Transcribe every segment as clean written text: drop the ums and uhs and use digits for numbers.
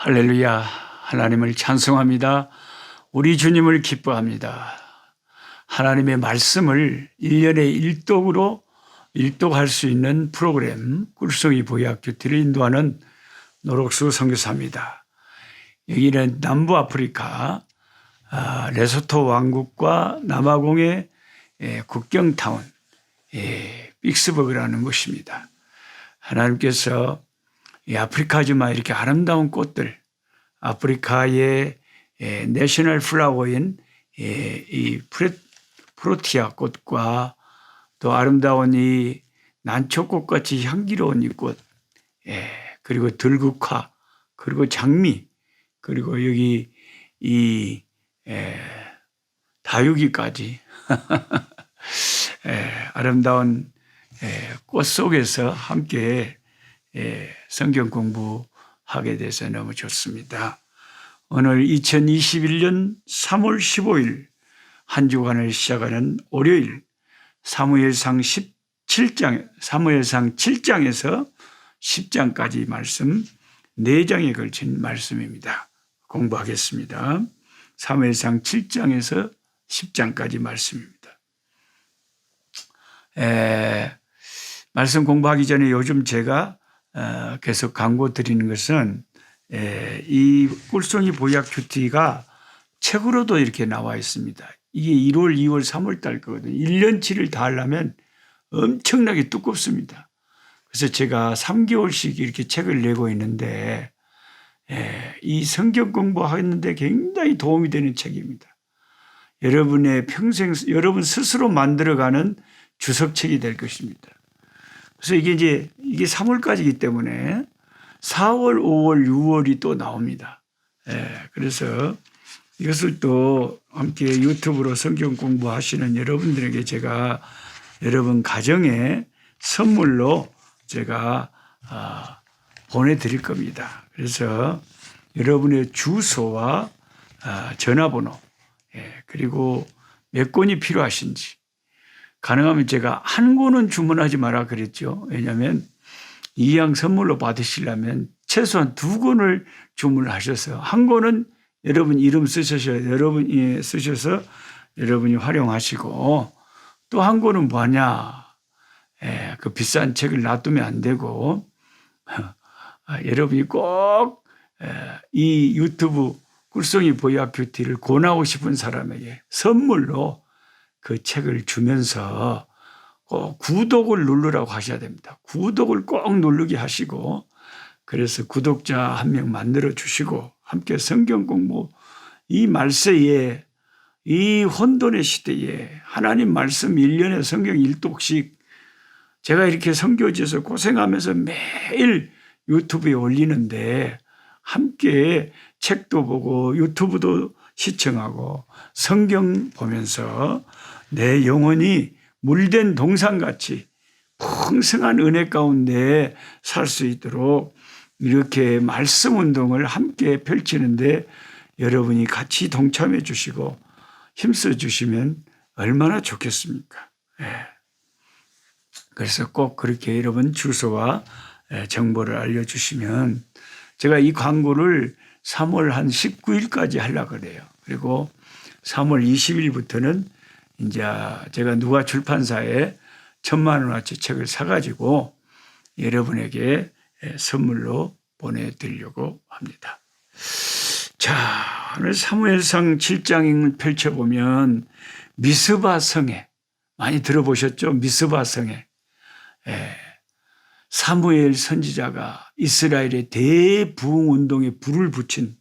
할렐루야. 하나님을 찬송합니다. 우리 주님을 기뻐합니다. 하나님의 말씀을 1년에 일독할 수 있는 프로그램 꿀송이 보약 큐티를 인도하는 노록수 선교사입니다. 여기는 남부 아프리카 레소토 왕국과 남아공의 국경타운 빅스버그라는 곳입니다. 하나님께서 이 아프리카지만 이렇게 아름다운 꽃들, 아프리카의 내셔널 플라워인 이 프로티아 꽃과 또 아름다운 이 난초꽃같이 향기로운 이 꽃, 그리고 들국화, 그리고 장미, 그리고 여기 이 다육이까지 아름다운 꽃 속에서 함께 성경 공부하게 돼서 너무 좋습니다. 오늘 2021년 3월 15일 한 주간을 시작하는 월요일 사무엘상 7장에서 10장까지 말씀 4장에 걸친 말씀입니다. 공부하겠습니다. 사무엘상 7장에서 10장까지 말씀입니다. 말씀 공부하기 전에 요즘 제가 계속 광고 드리는 것은 이 꿀송이 보약 큐티가 책으로도 이렇게 나와 있습니다. 이게 1월, 2월, 3월 달 거거든요. 1년치를 다 하려면 엄청나게 두껍습니다. 그래서 제가 3개월씩 이렇게 책을 내고 있는데 이 성경 공부하는데 굉장히 도움이 되는 책입니다. 여러분의 평생 여러분 스스로 만들어가는 주석책이 될 것입니다. 그래서 이게 3월까지이기 때문에 4월, 5월, 6월이 또 나옵니다. 그래서 이것을 또 함께 유튜브로 성경 공부하시는 여러분들에게 제가 여러분 가정에 선물로 제가 보내드릴 겁니다. 그래서 여러분의 주소와 전화번호, 그리고 몇 권이 필요하신지 가능하면 제가 한 권은 주문하지 마라 그랬죠. 왜냐하면 이 양 선물로 받으시려면 최소한 2권을 주문하셔서 한 권은 여러분 이름 쓰셔서 여러분이 쓰셔서 여러분이 활용하시고 또 한 권은 뭐하냐? 그 비싼 책을 놔두면 안 되고 여러분이 꼭 이 유튜브 꿀송이 보약 뷰티를 권하고 싶은 사람에게 선물로 그 책을 주면서 꼭 구독을 누르라고 하셔야 됩니다. 구독을 꼭 누르게 하시고 그래서 구독자 한 명 만들어 주시고 함께 성경 공부 이 말세에 이 혼돈의 시대에 하나님 말씀 1년에 성경 1독씩 제가 이렇게 선교지에서 고생하면서 매일 유튜브에 올리는데 함께 책도 보고 유튜브도 시청하고 성경 보면서 내 영혼이 물된 동산같이 풍성한 은혜 가운데 살 수 있도록 이렇게 말씀 운동을 함께 펼치는데 여러분이 같이 동참해 주시고 힘써 주시면 얼마나 좋겠습니까? 그래서 꼭 그렇게 여러분 주소와 정보를 알려주시면 제가 이 광고를 3월 한 19일까지 하려고 그래요. 그리고 3월 20일부터는 이제 제가 누가 출판사에 1,000,000원어치 책을 사가지고 여러분에게 선물로 보내드리려고 합니다. 자, 오늘 사무엘상 7장을 펼쳐보면 미스바 성에 많이 들어보셨죠? 미스바 성에 사무엘 선지자가 이스라엘의 대부흥 운동에 불을 붙인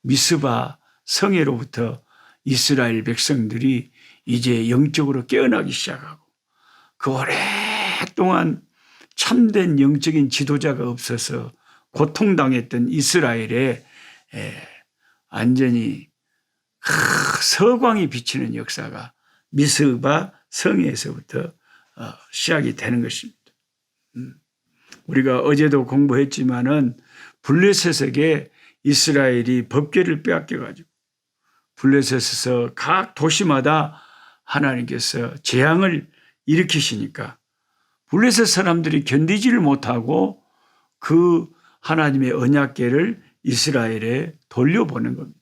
미스바 성에로부터 이스라엘 백성들이 이제 영적으로 깨어나기 시작하고 그 오랫동안 참된 영적인 지도자가 없어서 고통당했던 이스라엘에 완전히 서광이 비치는 역사가 미스바 성에서부터 시작이 되는 것입니다. 우리가 어제도 공부했지만은 블레셋에게 이스라엘이 법궤를 빼앗겨가지고 블레셋에서 각 도시마다 하나님께서 재앙을 일으키시니까 블레셋 사람들이 견디지를 못하고 그 하나님의 언약궤를 이스라엘에 돌려보낸 겁니다.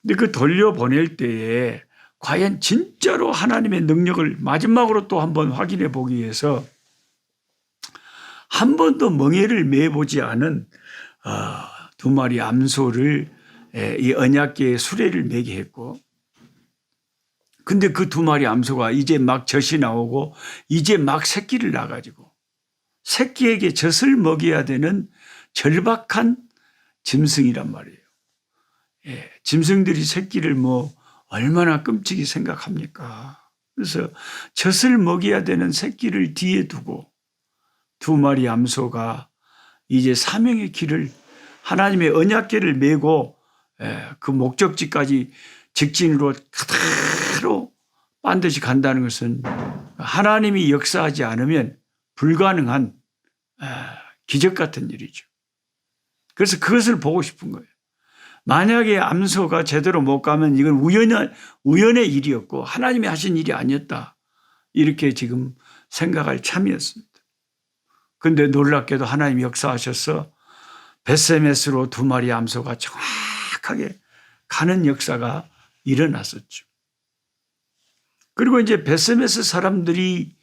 근데 그 돌려보낼 때에 과연 진짜로 하나님의 능력을 마지막으로 또 한번 확인해 보기 위해서 한 번도 멍에를 매보지 않은 두 마리 암소를 이 언약궤에 수레를 매게 했고, 근데 그 두 마리 암소가 이제 막 젖이 나오고 이제 막 새끼를 낳아가지고 새끼에게 젖을 먹여야 되는 절박한 짐승이란 말이에요. 짐승들이 새끼를 뭐 얼마나 끔찍이 생각합니까? 그래서 젖을 먹여야 되는 새끼를 뒤에 두고 두 마리 암소가 이제 사명의 길을, 하나님의 언약궤를 메고 그 목적지까지 직진으로 그대로 반드시 간다는 것은 하나님이 역사하지 않으면 불가능한 기적 같은 일이죠. 그래서 그것을 보고 싶은 거예요. 만약에 암소가 제대로 못 가면 이건 우연의 일이었고 하나님이 하신 일이 아니었다, 이렇게 지금 생각할 참이었습니다. 그런데 놀랍게도 하나님이 역사하셔서 벳세메스로 두 마리 암소가 정확하게 가는 역사가 일어났었죠. 그리고 이제 벳세메스 사람들이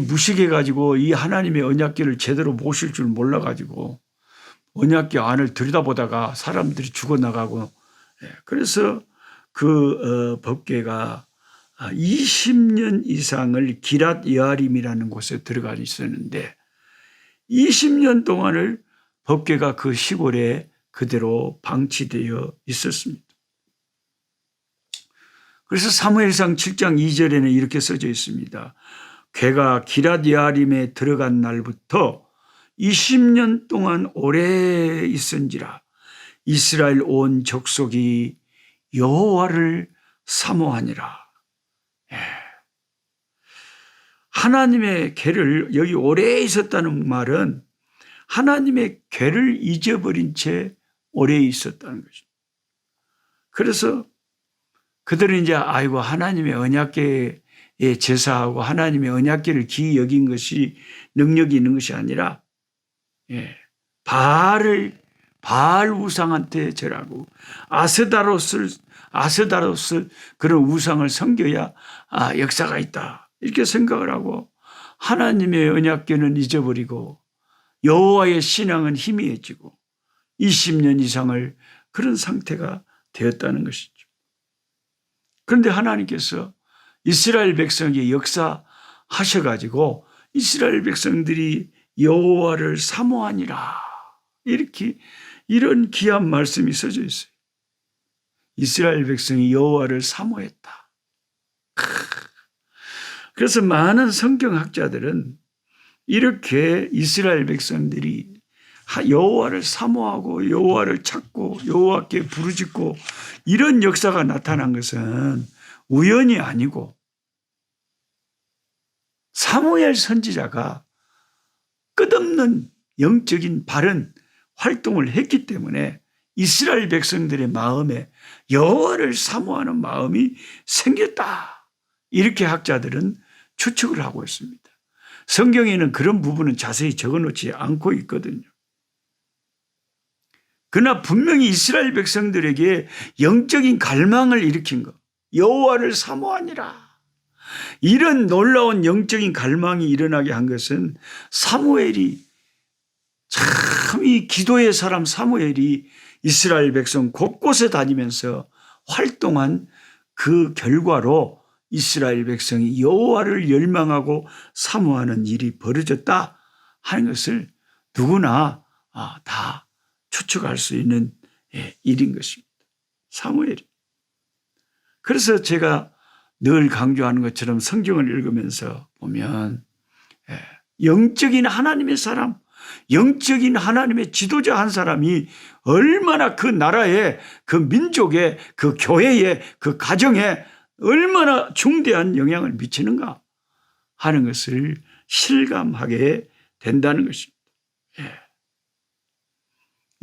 무식해가지고 이 하나님의 언약궤를 제대로 모실 줄 몰라가지고 언약궤 안을 들여다보다가 사람들이 죽어나가고, 그래서 그 법궤가 20년 이상을 기랏 여아림이라는 곳에 들어가 있었는데 20년 동안을 법궤가 그 시골에 그대로 방치되어 있었습니다. 그래서 사무엘상 7장 2절에는 이렇게 써져 있습니다. 궤가 기랏 여아림에 들어간 날부터 20년 동안 오래 있은지라 이스라엘 온 족속이 여호와를 사모하니라. 하나님의 궤를, 여기 오래 있었다는 말은 하나님의 궤를 잊어버린 채 오래 있었다는 것입니다. 그래서 그들은 이제 아이고 하나님의 언약궤에 제사하고 하나님의 언약궤를 기이 여긴 것이 능력이 있는 것이 아니라 바알 우상한테 절하고 아스다로스 그런 우상을 섬겨야 역사가 있다, 이렇게 생각을 하고 하나님의 언약궤는 잊어버리고 여호와의 신앙은 희미해지고 20년 이상을 그런 상태가 되었다는 것이죠. 그런데 하나님께서 이스라엘 백성에게 역사하셔가지고 이스라엘 백성들이 여호와를 사모하니라, 이런 귀한 말씀이 써져 있어요. 이스라엘 백성이 여호와를 사모했다. 그래서 많은 성경학자들은 이렇게 이스라엘 백성들이 여호와를 사모하고 여호와를 찾고 여호와께 부르짖고 이런 역사가 나타난 것은 우연이 아니고 사무엘 선지자가 끝없는 영적인 바른 활동을 했기 때문에 이스라엘 백성들의 마음에 여호와를 사모하는 마음이 생겼다, 이렇게 학자들은 추측을 하고 있습니다. 성경에는 그런 부분은 자세히 적어놓지 않고 있거든요. 그러나 분명히 이스라엘 백성들에게 영적인 갈망을 일으킨 것, 여호와를 사모하니라, 이런 놀라운 영적인 갈망이 일어나게 한 것은 사무엘이, 참 이 기도의 사람 사무엘이 이스라엘 백성 곳곳에 다니면서 활동한 그 결과로 이스라엘 백성이 여호와를 열망하고 사모하는 일이 벌어졌다 하는 것을 누구나 다 추측할 수 있는 일인 것입니다. 사무엘이. 그래서 제가 늘 강조하는 것처럼 성경을 읽으면서 보면 영적인 하나님의 사람, 영적인 하나님의 지도자 한 사람이 얼마나 그 나라에, 그 민족에, 그 교회에, 그 가정에 얼마나 중대한 영향을 미치는가 하는 것을 실감하게 된다는 것입니다.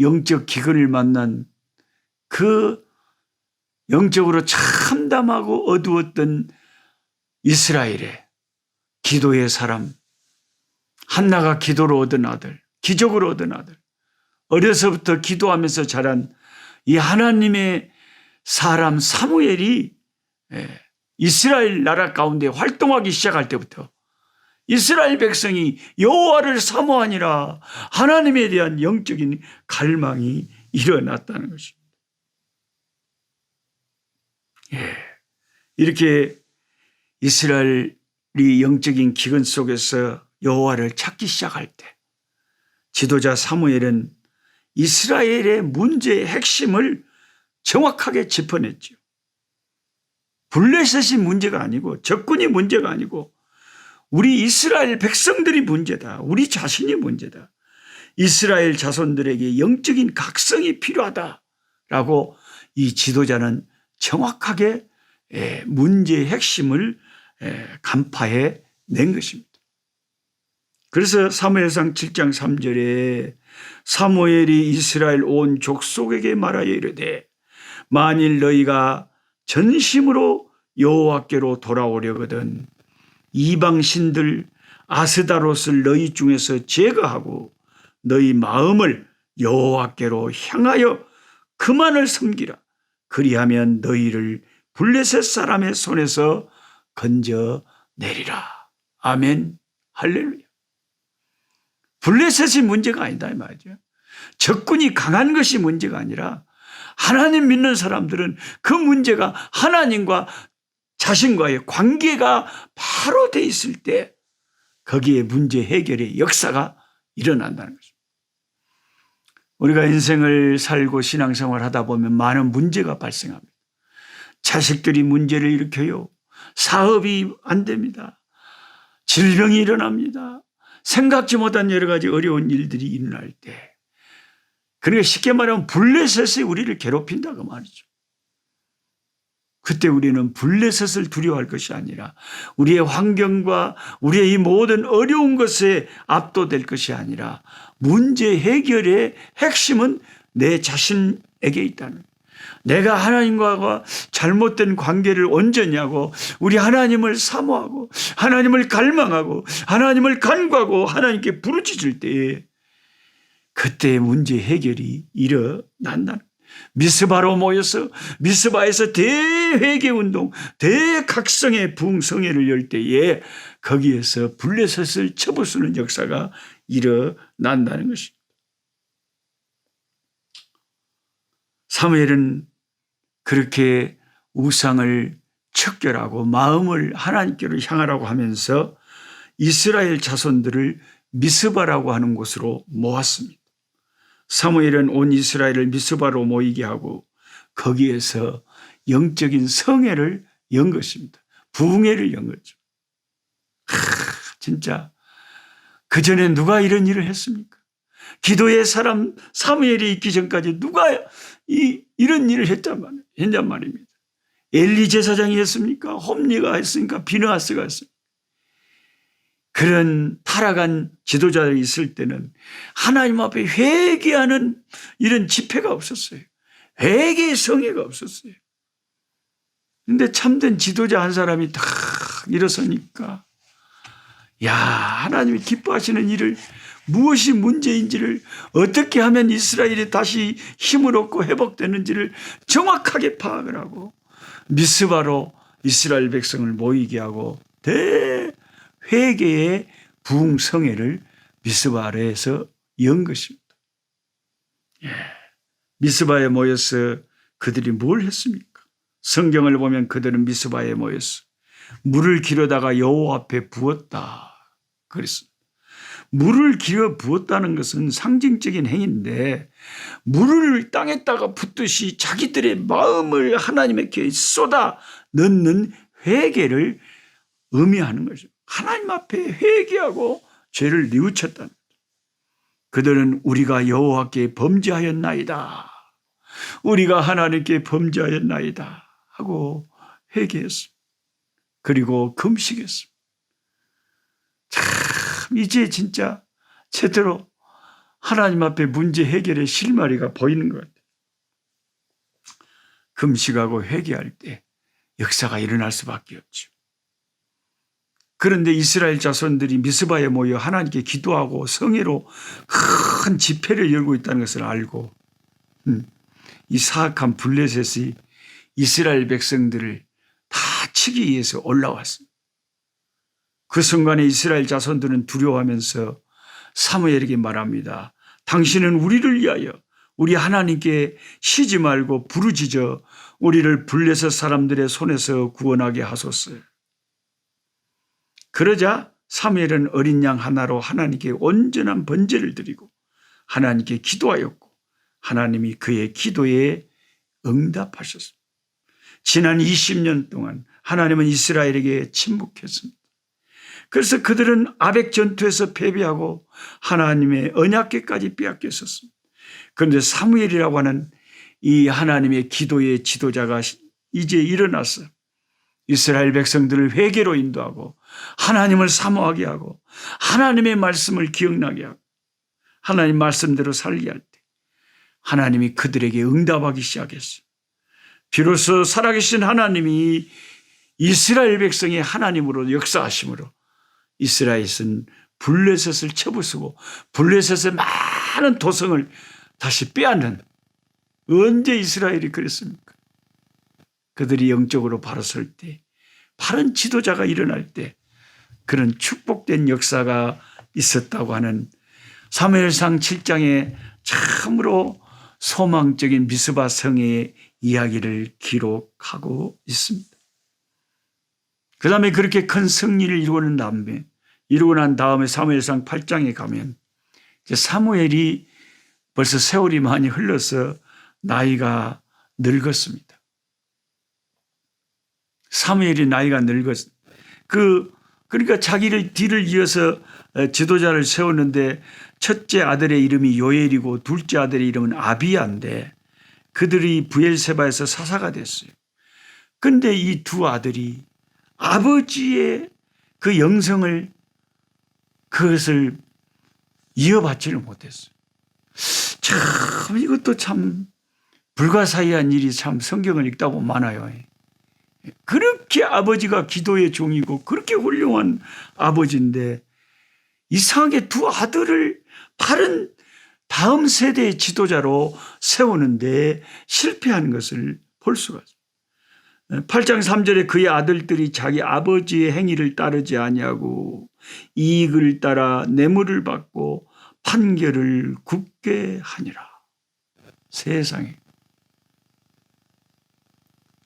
영적 기근을 만난 그 영적으로 참담하고 어두웠던 이스라엘의 기도의 사람, 한나가 기도로 얻은 아들, 기적으로 얻은 아들, 어려서부터 기도하면서 자란 이 하나님의 사람 사무엘이 이스라엘 나라 가운데 활동하기 시작할 때부터 이스라엘 백성이 여호와를 사모하니라 하나님에 대한 영적인 갈망이 일어났다는 것입니다. 이렇게 이스라엘이 영적인 기근 속에서 여호와를 찾기 시작할 때 지도자 사무엘은 이스라엘의 문제의 핵심을 정확하게 짚어냈죠. 블레셋이 문제가 아니고 적군이 문제가 아니고 우리 이스라엘 백성들이 문제다. 우리 자신이 문제다. 이스라엘 자손들에게 영적인 각성이 필요하다라고 이 지도자는 정확하게 문제의 핵심을 간파해 낸 것입니다. 그래서 사무엘상 7장 3절에 사무엘이 이스라엘 온 족속에게 말하여 이르되 만일 너희가 전심으로 여호와께로 돌아오려거든 이방 신들 아스다롯을 너희 중에서 제거하고 너희 마음을 여호와께로 향하여 그만을 섬기라. 그리하면 너희를 블레셋 사람의 손에서 건져내리라. 아멘. 할렐루야. 블레셋이 문제가 아니다 이 말이죠. 적군이 강한 것이 문제가 아니라 하나님 믿는 사람들은 그 문제가 하나님과 자신과의 관계가 바로 돼 있을 때 거기에 문제 해결의 역사가 일어난다는 것입니다. 우리가 인생을 살고 신앙생활 하다 보면 많은 문제가 발생합니다. 자식들이 문제를 일으켜요. 사업이 안 됩니다. 질병이 일어납니다. 생각지 못한 여러 가지 어려운 일들이 일어날 때 그러니까 쉽게 말하면 블레셋이 우리를 괴롭힌다고 말이죠. 그때 우리는 블레셋을 두려워할 것이 아니라 우리의 환경과 우리의 이 모든 어려운 것에 압도될 것이 아니라 문제 해결의 핵심은 내 자신에게 있다는 거예요. 내가 하나님과 잘못된 관계를 온전히 하고 우리 하나님을 사모하고 하나님을 갈망하고 하나님을 간구하고 하나님께 부르짖을 때에 그때의 문제 해결이 일어난다는 거예요. 미스바로 모여서 미스바에서 대회개운동 대각성의 부흥성회를 열 때에 거기에서 블레셋을 쳐부수는 역사가 일어난다는 것입니다. 사무엘은 그렇게 우상을 척결하고 마음을 하나님께로 향하라고 하면서 이스라엘 자손들을 미스바라고 하는 곳으로 모았습니다. 사무엘은 온 이스라엘을 미스바로 모이게 하고 거기에서 영적인 성회를 연 것입니다. 부흥회를 연 거죠. 진짜 그전에 누가 이런 일을 했습니까? 기도의 사람 사무엘이 있기 전까지 누가 이런 일을 했단 말입니다. 엘리 제사장이 했습니까? 홈리가 했습니까? 비느하스가 했습니까? 그런 타락한 지도자들이 있을 때는 하나님 앞에 회개하는 이런 집회가 없었어요. 회개의 성회가 없었어요. 그런데 참된 지도자 한 사람이 딱 일어서니까 하나님이 기뻐하시는 일을 무엇이 문제인지를 어떻게 하면 이스라엘이 다시 힘을 얻고 회복되는지를 정확하게 파악을 하고 미스바로 이스라엘 백성을 모이게 하고 대회개의 부흥성회를 미스바에서 연 것입니다. 미스바에 모여서 그들이 뭘 했습니까? 성경을 보면 그들은 미스바에 모여서 물을 기르다가 여호와 앞에 부었다 그랬습니다. 물을 기어 부었다는 것은 상징적인 행위인데 물을 땅에다가 붓듯이 자기들의 마음을 하나님께 쏟아 넣는 회개를 의미하는 거죠. 하나님 앞에 회개하고 죄를 뉘우쳤다는 거죠. 그들은 우리가 여호와께 범죄하였나이다. 우리가 하나님께 범죄하였나이다 하고 회개했습니다. 그리고 금식했습니다. 참 이제 진짜 제대로 하나님 앞에 문제 해결의 실마리가 보이는 것 같아요. 금식하고 회개할 때 역사가 일어날 수밖에 없죠. 그런데 이스라엘 자손들이 미스바에 모여 하나님께 기도하고 성회로 큰 집회를 열고 있다는 것을 알고 이 사악한 블레셋이 이스라엘 백성들을 다 치기 위해서 올라왔습니다. 그 순간에 이스라엘 자손들은 두려워하면서 사무엘에게 말합니다. 당신은 우리를 위하여 우리 하나님께 쉬지 말고 부르짖어 우리를 블레셋 사람들의 손에서 구원하게 하소서. 그러자 사무엘은 어린 양 하나로 하나님께 온전한 번제를 드리고 하나님께 기도하였고 하나님이 그의 기도에 응답하셨습니다. 지난 20년 동안 하나님은 이스라엘에게 침묵했습니다. 그래서 그들은 아벡 전투에서 패배하고 하나님의 언약궤까지 빼앗겼었습니다. 그런데 사무엘이라고 하는 이 하나님의 기도의 지도자가 이제 일어나서 이스라엘 백성들을 회개로 인도하고 하나님을 사모하게 하고 하나님의 말씀을 기억나게 하고 하나님 말씀대로 살게 할 때 하나님이 그들에게 응답하기 시작했어요. 비로소 살아계신 하나님이 이스라엘 백성의 하나님으로 역사하심으로 이스라엘은 블레셋을 쳐부수고 블레셋의 많은 도성을 다시 빼앗는, 언제 이스라엘이 그랬습니까? 그들이 영적으로 바로 설 때, 바른 지도자가 일어날 때 그런 축복된 역사가 있었다고 하는 사무엘상 7장에 참으로 소망적인 미스바 성의 이야기를 기록하고 있습니다. 그 다음에 그렇게 큰 승리를 이루고 난 다음에 사무엘상 8장에 가면 이제 사무엘이 벌써 세월이 많이 흘러서 나이가 늙었습니다. 사무엘이 나이가 늙었습니다. 그러니까 자기를 뒤를 이어서 지도자를 세웠는데 첫째 아들의 이름이 요엘이고 둘째 아들의 이름은 아비야인데 그들이 브엘세바에서 사사가 됐어요. 그런데 이 두 아들이 아버지의 그 영성을 그것을 이어받지를 못했어요. 참 이것도 참 불가사의한 일이 참 성경을 읽다 보면 많아요. 그렇게 아버지가 기도의 종이고 그렇게 훌륭한 아버지인데 이상하게 두 아들을 바른 다음 세대의 지도자로 세우는데 실패하는 것을 볼 수가 있습니다. 8장 3절에 그의 아들들이 자기 아버지의 행위를 따르지 아니하고 이익을 따라 뇌물을 받고 판결을 굽게 하니라. 세상에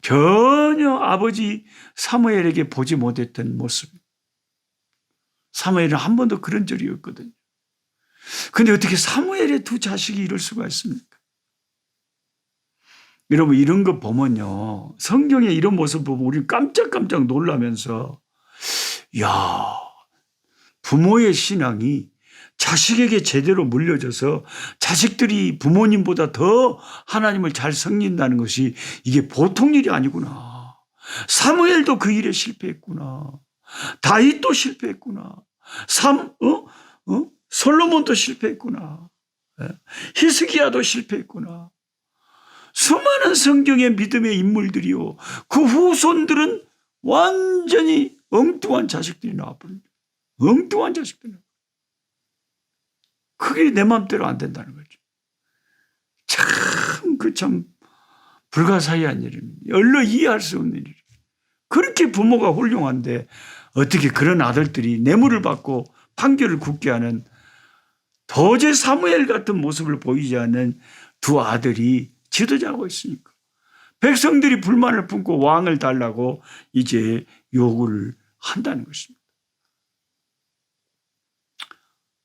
전혀 아버지 사무엘에게 보지 못했던 모습. 사무엘은 한 번도 그런 적이 없거든요. 그런데 어떻게 사무엘의 두 자식이 이럴 수가 있습니까? 여러분 이런 거 보면요. 성경에 이런 모습 보면 우리 깜짝깜짝 놀라면서 야, 부모의 신앙이 자식에게 제대로 물려져서 자식들이 부모님보다 더 하나님을 잘 섬긴다는 것이 이게 보통 일이 아니구나. 사무엘도 그 일에 실패했구나. 다윗도 실패했구나. 솔로몬도 실패했구나. 히스기야도 실패했구나. 수많은 성경의 믿음의 인물들이요. 그 후손들은 완전히 엉뚱한 자식들이 나와버립니다. 엉뚱한 자식들이. 그게 내 마음대로 안 된다는 거죠. 참 불가사의한 일입니다. 얼른 이해할 수 없는 일. 그렇게 부모가 훌륭한데 어떻게 그런 아들들이 뇌물을 받고 판결을 굳게 하는 도저히 사무엘 같은 모습을 보이지 않는 두 아들이 지도자하고 있으니까 백성들이 불만을 품고 왕을 달라고 이제 요구를 한다는 것입니다.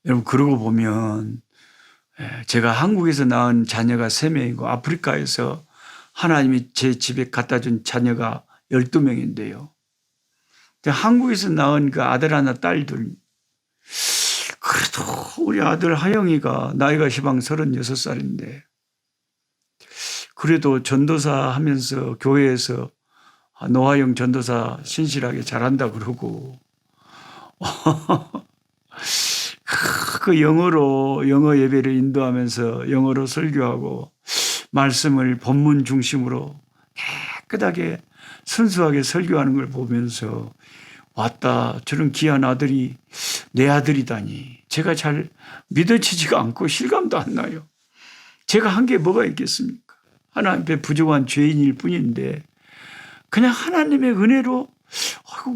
여러분 그러고 보면 제가 한국에서 낳은 자녀가 3명이고 아프리카에서 하나님이 제 집에 갖다 준 자녀가 12명인데요. 한국에서 낳은 그 아들 하나 딸 둘. 그래도 우리 아들 하영이가 나이가 시방 36살인데 그래도 전도사 하면서 교회에서 노하영 전도사 신실하게 잘한다 그러고 그 영어 예배를 인도하면서 영어로 설교하고 말씀을 본문 중심으로 깨끗하게 순수하게 설교하는 걸 보면서 왔다, 저런 귀한 아들이 내 아들이다니 제가 잘 믿어지지가 않고 실감도 안 나요. 제가 한 게 뭐가 있겠습니까? 하나님 앞에 부족한 죄인일 뿐인데 그냥 하나님의 은혜로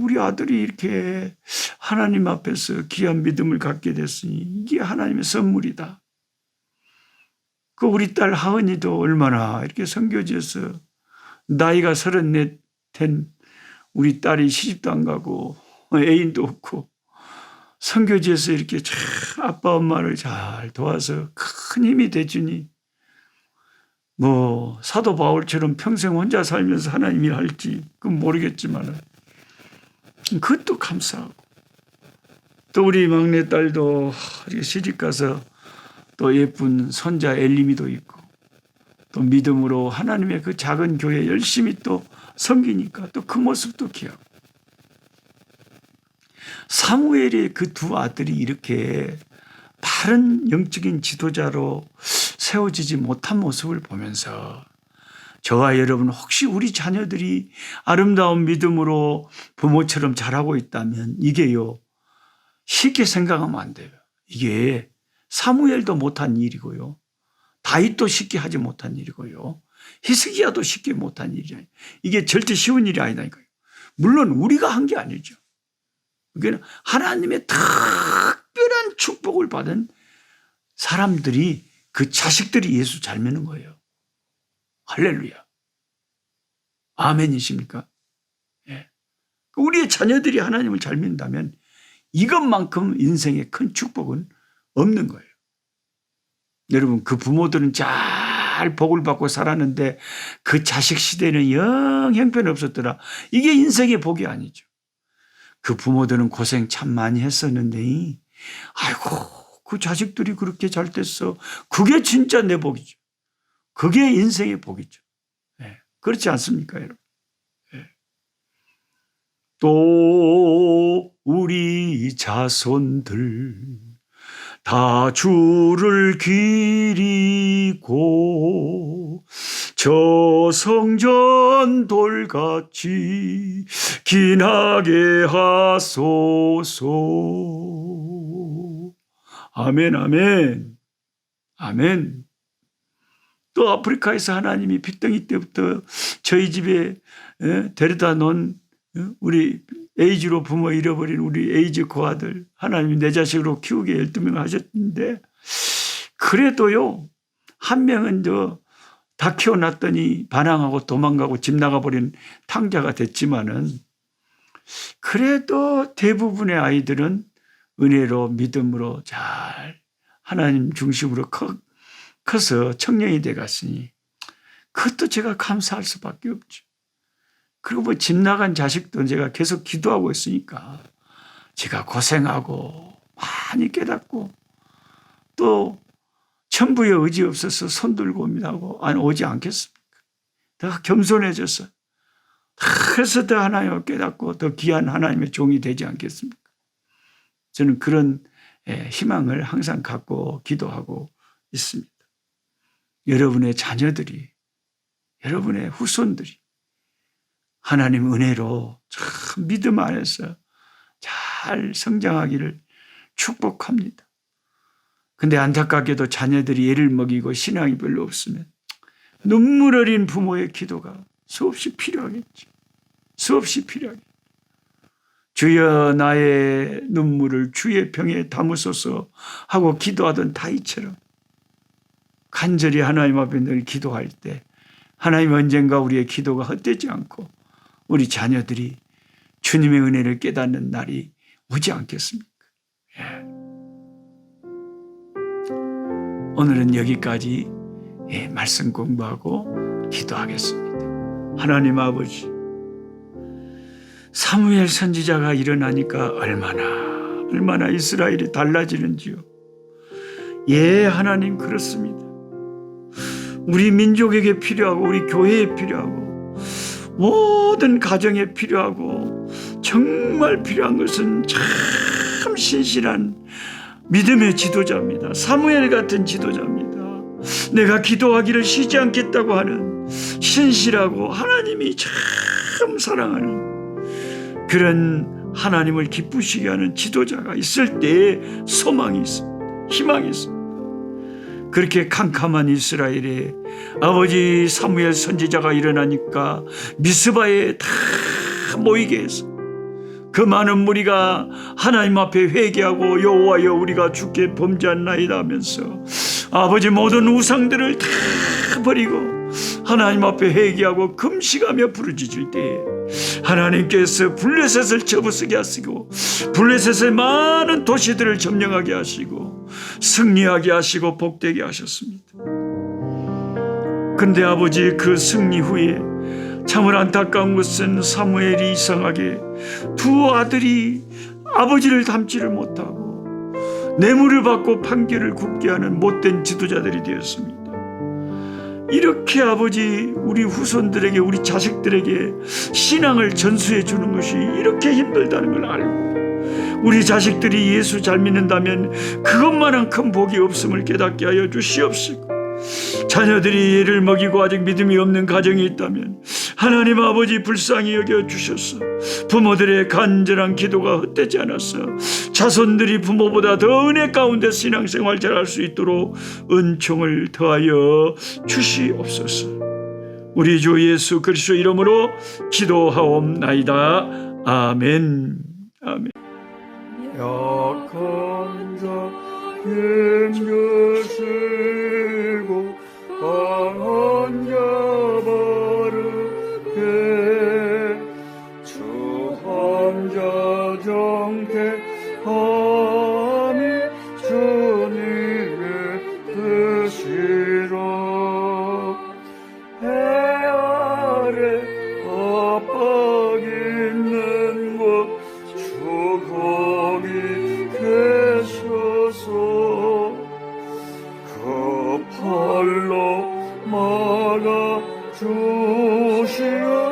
우리 아들이 이렇게 하나님 앞에서 귀한 믿음을 갖게 됐으니 이게 하나님의 선물이다. 그 우리 딸 하은이도 얼마나 이렇게 선교지에서 나이가 34 된 우리 딸이 시집도 안 가고 애인도 없고 선교지에서 이렇게 참 아빠 엄마를 잘 도와서 큰 힘이 돼주니 뭐 사도 바울처럼 평생 혼자 살면서 하나님이 할지 그건 모르겠지만 그것도 감사하고 또 우리 막내딸도 시집가서 또 예쁜 손자 엘리미도 있고 또 믿음으로 하나님의 그 작은 교회 열심히 또 섬기니까 또 그 모습도 귀하고 사무엘의 그 두 아들이 이렇게 바른 영적인 지도자로 세워지지 못한 모습을 보면서 저와 여러분 혹시 우리 자녀들이 아름다운 믿음으로 부모처럼 자라고 있다면 이게요 쉽게 생각하면 안 돼요. 이게 사무엘도 못한 일이고요. 다윗도 쉽게 하지 못한 일이고요. 히스기야도 쉽게 못한 일이에요. 이게 절대 쉬운 일이 아니다니까요. 물론 우리가 한 게 아니죠. 그게 하나님의 특별한 축복을 받은 사람들이 그 자식들이 예수 잘 믿는 거예요. 할렐루야. 아멘이십니까? 예. 우리의 자녀들이 하나님을 잘 믿는다면 이것만큼 인생의 큰 축복은 없는 거예요. 여러분 그 부모들은 잘 복을 받고 살았는데 그 자식 시대는 영 형편없었더라. 이게 인생의 복이 아니죠. 그 부모들은 고생 참 많이 했었는데 아이고 그 자식들이 그렇게 잘 됐어. 그게 진짜 내 복이죠. 그게 인생의 복이죠. 네. 그렇지 않습니까 여러분? 네. 또 우리 자손들 다 주를 기리고 저 성전 돌같이 기나게 하소서. 아멘 아멘 아멘. 또 아프리카에서 하나님이 빚덩이 때부터 저희 집에 데려다 놓은 우리 에이즈로 부모 잃어버린 우리 에이즈 고아들 하나님이 내 자식으로 키우게 12명 하셨는데 그래도요 한 명은 다 키워놨더니 반항하고 도망가고 집 나가버린 탕자가 됐지만은 그래도 대부분의 아이들은 은혜로 믿음으로 잘 하나님 중심으로 커서 청년이 돼갔으니 그것도 제가 감사할 수밖에 없죠. 그리고 뭐 집 나간 자식도 제가 계속 기도하고 있으니까 제가 고생하고 많이 깨닫고 또 천부의 의지 없어서 손 들고 옵니다 하고 안 오지 않겠습니까? 더 겸손해져서 그래서 더 하나님을 깨닫고 더 귀한 하나님의 종이 되지 않겠습니까? 저는 그런 희망을 항상 갖고 기도하고 있습니다. 여러분의 자녀들이 여러분의 후손들이 하나님 은혜로 참 믿음 안에서 잘 성장하기를 축복합니다. 근데 안타깝게도 자녀들이 애를 먹이고 신앙이 별로 없으면 눈물 어린 부모의 기도가 수없이 필요하겠죠. 수없이 필요하겠죠. 주여 나의 눈물을 주의 병에 담으소서 하고 기도하던 다윗처럼 간절히 하나님 앞에 늘 기도할 때 하나님 언젠가 우리의 기도가 헛되지 않고 우리 자녀들이 주님의 은혜를 깨닫는 날이 오지 않겠습니까? 예. 오늘은 여기까지 말씀 공부하고 기도하겠습니다. 하나님 아버지, 사무엘 선지자가 일어나니까 얼마나 이스라엘이 달라지는지요. 예, 하나님 그렇습니다. 우리 민족에게 필요하고 우리 교회에 필요하고 모든 가정에 필요하고 정말 필요한 것은 참 신실한 믿음의 지도자입니다. 사무엘 같은 지도자입니다. 내가 기도하기를 쉬지 않겠다고 하는 신실하고 하나님이 참 사랑하는 그런 하나님을 기쁘시게 하는 지도자가 있을 때에 소망이 있습니다. 희망이 있습니다. 그렇게 캄캄한 이스라엘에 아버지 사무엘 선지자가 일어나니까 미스바에 다 모이게 해서 그 많은 무리가 하나님 앞에 회개하고 여호와여 우리가 주께 범죄한나이다 하면서 아버지 모든 우상들을 다 버리고 하나님 앞에 회개하고 금식하며 부르짖을 때에 하나님께서 블레셋을 접어쓰게 하시고 블레셋의 많은 도시들을 점령하게 하시고 승리하게 하시고 복되게 하셨습니다. 근데 아버지 그 승리 후에 참으로 안타까운 것은 사무엘이 이상하게 두 아들이 아버지를 닮지를 못하고 뇌물을 받고 판결을 굳게 하는 못된 지도자들이 되었습니다. 이렇게 아버지 우리 후손들에게 우리 자식들에게 신앙을 전수해 주는 것이 이렇게 힘들다는 걸 알고 우리 자식들이 예수 잘 믿는다면 그것만한 큰 복이 없음을 깨닫게 하여 주시옵시고 자녀들이 예를 먹이고 아직 믿음이 없는 가정이 있다면 하나님 아버지 불쌍히 여겨주셔서 부모들의 간절한 기도가 헛되지 않아서 자손들이 부모보다 더 은혜 가운데 신앙생활 잘할 수 있도록 은총을 더하여 주시옵소서. 우리 주 예수 그리스도 이름으로 기도하옵나이다. 아멘. 아멘. 약한 자 힘주시고 강한 자 바르게 주한 자 정택함이 주님의 뜻이라. 해 아래 압박 있는 곳 주 거기 계셔서 그 팔로 막아 주시옵소서.